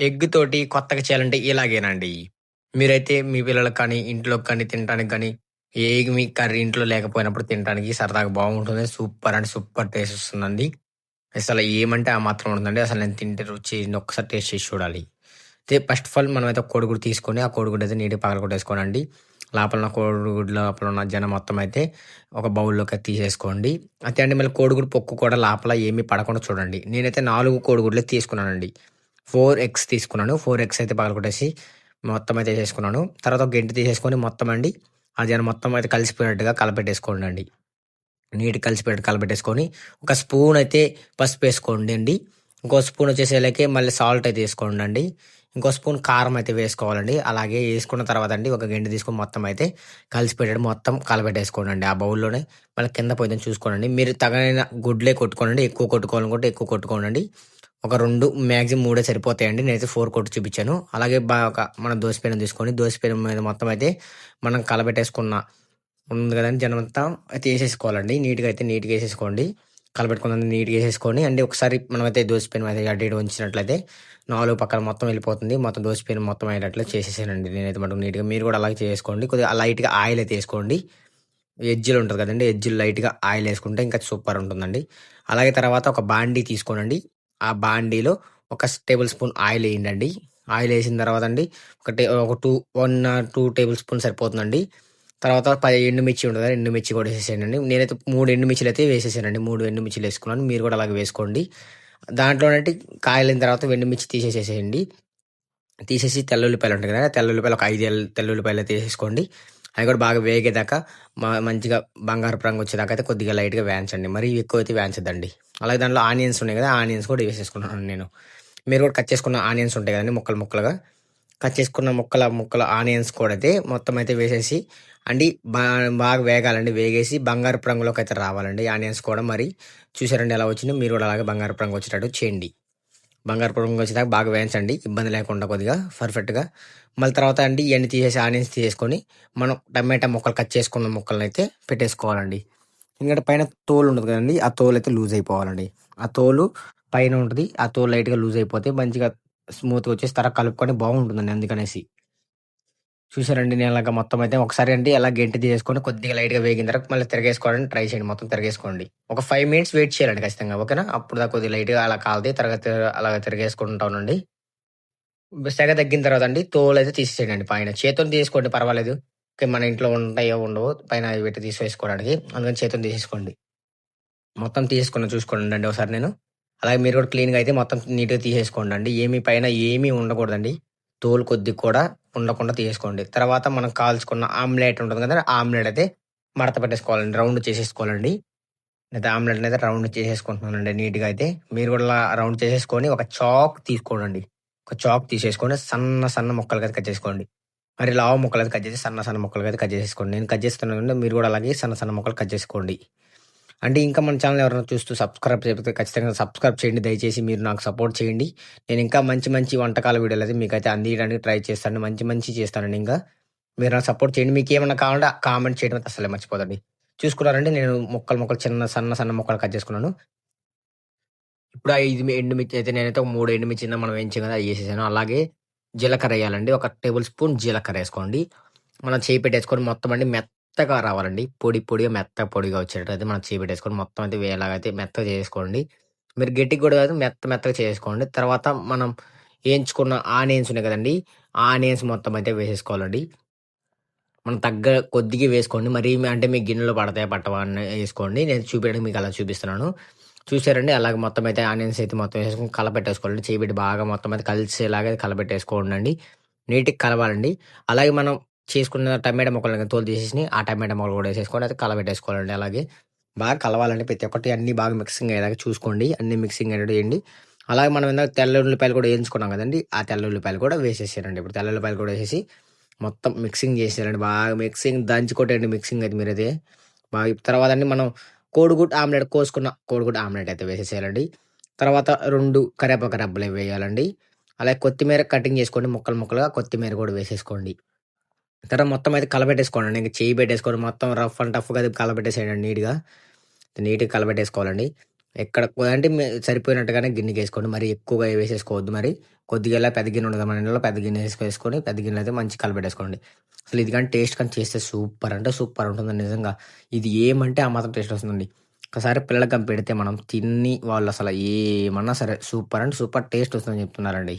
Egg తోటి కొత్తగా చేయాలంటే ఇలాగేనండి. మీరైతే మీ పిల్లలకి కానీ, ఇంట్లోకి కానీ, తినటానికి గానీ, ఏమి కర్రీ ఇంట్లో లేకపోయినప్పుడు తినటానికి సరదాగా బాగుంటుంది. సూపర్ అంటే సూపర్ టేస్ట్ వస్తుందండి. అసలు ఏమంటే ఆ మాత్రం ఉంటుందండి. అసలు నేను తింటే రుచి ఒక్కసారి టేస్ట్ చేసి చూడాలి. అయితే ఫస్ట్ ఆఫ్ ఆల్ మనమైతే ఒక కోడిగుడ్డు తీసుకొని, ఆ కోడిగుడ్డయితే నీట్‌గా పగలగొట్టేసుకోవాలండి. లోపల ఉన్న కోడిగుడ్డు లోపల ఉన్న జనం మొత్తం అయితే ఒక బౌల్‌లోకి తీసేసుకోండి. అయితే అండి మళ్ళీ కోడిగుడ్డు పొక్కు కూడా లోపల ఏమీ పడకుండా చూడండి. నేనైతే 4 కోడిగుడ్లే తీసుకున్నానండి. 4 ఎగ్స్ తీసుకున్నాను. 4 ఎగ్స్ అయితే పగలగొట్టేసి మొత్తం అయితే ఏసేసుకున్నాను. తర్వాత ఒక గెంటి తీసేసుకొని మొత్తం అండి ఆ జనం మొత్తం అయితే కలిసిపోయినట్టుగా కలపెట్టేసుకోండండి. నీట్‌గా కలిసిపోయేట్టు కలపెట్టేసుకొని, ఒక స్పూన్ అయితే పసుపేసుకోండండి. ఇంకో స్పూన్ వచ్చేసేలకి మళ్ళీ సాల్ట్ అయితే ఏసుకోండండి. ఇంకో స్పూన్ కారం అయితే వేసుకోవాలండి. అలాగే ఏసుకున్న తర్వాత అండి ఒక గెంటి తీసుకొని మొత్తం అయితే కలిసిపోయేటట్టు మొత్తం కలపెట్టేసుకోండండి. ఆ బౌల్‌లోనే మళ్ళీ కింద పోయిందని చూసుకోనండి. మీరు తగిన గుడ్లే కొట్టుకోనండి. ఎక్కువ కొట్టుకోవాలనుకుంటే ఎక్కువ కొట్టుకోనండి. ఒక 2 మాక్సిమం 3 సరిపోతాయండి. నేనైతే 4 కొట్టి చూపిచ్చాను. అలాగే ఒక మనం దోస పెనం తీసుకొని, దోస పెనం మీద మొత్తం అయితే మనం కలబెట్టేసుకున్న ఉంది గదండీ జనమంతా అయితే ఏసేసుకోవాలండి. నీట్‌గా ఏసేసుకోండి. కలపెట్టుకున్నది నీట్‌గా ఏసేసుకొని అండి ఒకసారి మనమైతే దోస పెనం అయితే అటు ఇటు వంచినట్లయితే 4 పక్కల మొత్తం వెళ్ళిపోతుంది. మొత్తం దోస పెనం మొత్తం అయ్యేటట్లు చేసేసానండి నేనైతే మటుకు నీట్‌గా. మీరు గూడా అలాగే చేసుకోండి. కొద్దిగా లైట్‌గా ఆయిల్ అయితే ఏసుకోండి. ఎడ్జ్‌లు ఉంటది కదండీ! ఎడ్జ్‌లు లైట్‌గా ఆయిల్ ఏసుకుంటే ఇంకా సూపర్ ఉంటుందండి. అలాగే తర్వాత ఒక బాండీ తీసుకోనండి. ఆ బాండీలో ఒక టేబుల్ స్పూన్ ఆయిల్ ఎయండండి. ఆయిల్ ఏసిన తర్వాత అండి ఒక 2 టేబుల్ స్పూన్ సరిపోతుందండి. తర్వాత ఎండుమిర్చి ఉంటది కదా! ఎండుమిర్చి కూడా ఏసేసేయండండి. నేనైతే 3 ఎండుమిర్చిలైతే వేసేసానండి. 3 ఎండుమిర్చిలేసుకున్నాను. మీరు కూడా అలాగే వేసుకోండి. దాంట్లోనండి కాలిన తర్వాత ఎండుమిర్చి తీసేసేసేయండి. తీసేసి తెల్లుల్లిపాయలు ఉంటాయి కదా! తెల్లుల్లిపాయలు ఒక 5 తెల్లుల్లిపాయలైతే ఏసేసుకోండి. అవి కూడా బాగా వేగేదాకా మంచిగా బంగారపు రంగు వచ్చేదాకా అయితే కొద్దిగా లైట్‌గా వేయించండి. మరీ ఎక్కువైతే వేయించొద్దండి. అలాగే దాంట్లో ఆనియన్స్ ఉన్నాయి కదా! ఆనియన్స్ కూడా వేసేసుకున్నాను నేను. మీరు కూడా కట్ చేసుకున్న ఆనియన్స్ ఉంటాయి కదండీ! ముక్కలు ముక్కలుగా. కట్ చేసుకున్న ముక్కల ఆనియన్స్ కూడా అయితే మొత్తం అయితే వేసేసి అండి బా బాగా వేగాలండి. వేగేసి బంగారపు రంగులోకైతే రావాలండి ఆనియన్స్ కూడా మరి. చూసారండి ఎలా వచ్చిందో? మీరు కూడా అలాగే బంగారపు రంగు వచ్చేటట్టు చేయండి. బంగారపు రంగు వచ్చేదాకా బాగా వేయించండి. ఇబ్బంది లేకుండా కొద్దిగా పర్ఫెక్ట్‌గా. మళ్ళీ తర్వాత అండి ఇయన్నీ తీసేసి ఆనియన్స్ తీసేసుకొని, మనం టమాటా ముక్కలు కట్ చేసుకున్న ముక్కలనైతే పెట్టేసుకోవాలండి. ఎందుకంటే పైన తోలు ఉంటది కదండీ! ఆ తోలయితే లూజ్ అయిపోవాలండి. ఆ తోలు పైన ఉంటది. ఆ తోలు లైట్‌గా లూజ్ అయిపోతే మంచిగా స్మూత్‌గా వచ్చేసి తర్వాత కలుపుకొని బాగుంటుందండి అందుకనేసి. చూసారండి నేనలాగా మొత్తం అయితే ఒకసారి అండి అలా గెంటి తీసేసుకొని కొద్దిగా లైట్‌గా వేగిన తర్వాత మళ్ళీ తిరగేసుకోవడానికి ట్రై చేయండి. మొత్తం తిరగేసుకోండి. ఒక 5 మినిట్స్ వెయిట్ చేయాలండి ఖచ్చితంగా. ఓకేనా? అప్పుడు దాకా కొద్దిగా లైట్‌గా అలా కాలతాయి. తర్వాత అలాగ తిరగేసుకుంటా ఉండండి. సెగ తగ్గిన తర్వాత అండి తోలయితే తీసేసేయండి పైన. చేత్తోని తీసేసుకోండి పర్వాలేదు. ఓకే. మన ఇంట్లో ఉంటాయో ఉండవో పైన అవి పెట్టి తీసేసుకోవడానికి. అందుకని చేత్తోని తీసేసుకోండి. మొత్తం తీసేసుకున్నా చూసుకోండండి ఒకసారి నేను. అలాగే మీరు కూడా క్లీన్‌గా అయితే మొత్తం నీట్‌గా తీసేసుకోండండి. పైన ఏమీ ఉండకూడదండి. తోలు కొద్దిగా కూడా ఉండకుండా తీసేసుకోండి. తర్వాత మనం కాల్చుకున్న ఆమ్లెట్ ఉంటది కదా! ఆ ఆమ్లెట్ అయితే మడత పెట్టేసుకోవాలండి. రౌండ్ చేసేసుకోవాలండి. నేనైతే ఆమ్లెట్‌నయితే రౌండ్ చేసేసుకుంటున్నానండి నీట్‌గా అయితే. మీరు కూడా రౌండ్ చేసేసుకొని ఒక చాక్ తీసుకోనండి. ఒక చాక్ తీసేసుకొని సన్న ముక్కలుగా కట్ చేసుకోండి. మరి లావు ముక్కలైతే కట్ చేసి సన్న ముక్కలుగా అయితే కట్ చేసేసుకోండి. నేను కట్ చేస్తున్నాను మీరు కూడా అలాగే సన్న ముక్కలు కట్ చేసుకోండి. అంటే ఇంకా మన ఛానెల్ ఎవరైనా చూస్తూ సబ్స్క్రైబ్ చేయకపోతే ఖచ్చితంగా సబ్స్క్రైబ్ చేయండి. దయచేసి మీరు నాకు సపోర్ట్ చేయండి. నేను ఇంకా మంచి వంటకాల వీడియోలయితే మీకైతే అందియడానికి ట్రై చేస్తాను. మంచి చేస్తానండి ఇంకా. మీరు నాకు సపోర్ట్ చేయండి. మీకేమన్నా కావాలంటే కామెంట్ చేయడం అయితే అస్సలే మర్చిపోకండి. చూసుకున్నారంటే నేను ముక్కలు సన్న ముక్కలు కట్ చేసుకున్నాను. ఇప్పుడు ఆ 5 ఎండుమిర్చి అయితే నేనైతే ఒక 3 ఎండుమిర్చి మనం వేయించాం కదా! అయ్యేసేసాను. అలాగే జీలకర్ర ఎయాలండి. ఒక టేబుల్ స్పూన్ జీలకర్ర ఏసుకోండి. మనం చేయి పెట్టేసుకొని మొత్తం అండి మెత్తగా రావాలండి. పొడిగా పొడిగా వచ్చేటట్టయితే మనం చేయి పెట్టేసుకొని మొత్తం అయితే ఎలాగైతే మెత్తగా చేసేసుకోండి. మీరు గట్టిగా కూడా కాదు మెత్తగా చేసేసుకోండి. తర్వాత మనం ఏయించుకున్న ఆనియన్స్ ఉన్నాయి కదండీ! ఆ ఆనియన్స్ మొత్తం అయితే వేసేసుకోవాలండి. మనం కొద్దిగా వేసుకోండి. మరీ అంటే మీ గిన్నెలో పడతాయా? పట్టవా? అని ఏసుకోండి. నేను చూపియడానికి మీకు అలా చూపిస్తున్నాను. చూసారండి? అలాగ మొత్తం అయితే ఆనియన్స్ అయితే మొత్తం ఏసుకొని కలపెట్టేసుకోవాలండి. చేయి పెట్టి బాగా మొత్తం అయితే కలిసేలాగా కలపెట్టేసుకోండండి. నీట్‌గా కలవాలండి. అలాగే మనం చేసుకున్న టమాటా ముక్కలు తోలు తీసేసినయి, ఆ టమాటా ముక్కలు కూడా ఏసేసుకొని అయితే కలబెట్టేసుకోవాలండి అలాగే. బాగా కలవాలండి ప్రతి ఒక్కటి అన్నీ బాగా మిక్సింగ్ అయ్యేలాగా చూసుకోండి. అన్నీ మిక్సింగ్ అయ్యేటట్టు చేయండి. అలాగే మనం ఇందాక తెల్ల ఉల్లిపాయలు కూడా ఏయించుకున్నాం కదండీ! ఆ తెల్ల ఉల్లిపాయలు కూడా వేసేసేయాలండి. ఇప్పుడు తెల్ల ఉల్లిపాయలు కూడా ఏసేసి మొత్తం మిక్సింగ్ చేసేయాలండి. బాగా మిక్సింగ్ దంచి కొట్టేయండి మిక్సింగ్ అయితే మీరైతే. బాగా తర్వాత అండి మనం కోడిగుడ్డు ఆమ్లెట్ అయితే వేసేసేయాలండి. తర్వాత 2 కరివేపాకు రెబ్బలు వేయాలండి. అలాగే కొత్తిమీర కటింగ్ చేసుకోండి ముక్కలుగా కొత్తిమీర కూడా వేసేసుకోండి. తర్వాత మొత్తం అయితే కలబెట్టేసుకోండి. ఇంక చెయ్యి పెట్టేసుకొని మొత్తం రఫ్ అండ్ టఫ్‌గా అది కలబెట్టేసేయండి నీట్‌గా. నీట్‌గా కలబెట్టేసుకోవాలండి. ఎక్కడ అంటే సరిపోయినట్టుగానే గిన్నెకేసుకోండి. మరి ఎక్కువగా వేసేసుకోవద్దు మరి. కొద్దిగలా పెద్ద గిన్నె ఉంటది కదా మన ఇంట్లో పెద్ద గిన్నె ఏసుకొని పెద్ద గిన్నెలో అయితే మంచిగా కలిపెట్టేసుకోండి. అసలు ఇది గాని టేస్ట్ కానీ చేస్తే సూపర్ అంటే సూపర్ ఉంటుందండి నిజంగా. ఇది ఏమంటే ఆ మాత్రం టేస్ట్ వస్తుందండి. ఒకసారి పిల్లలకి గాని పెడితే మనం తిని వాళ్ళసల ఏమన్నా సరే సూపర్ అంటే సూపర్ టేస్ట్ వస్తుందని చెప్తున్నారండి.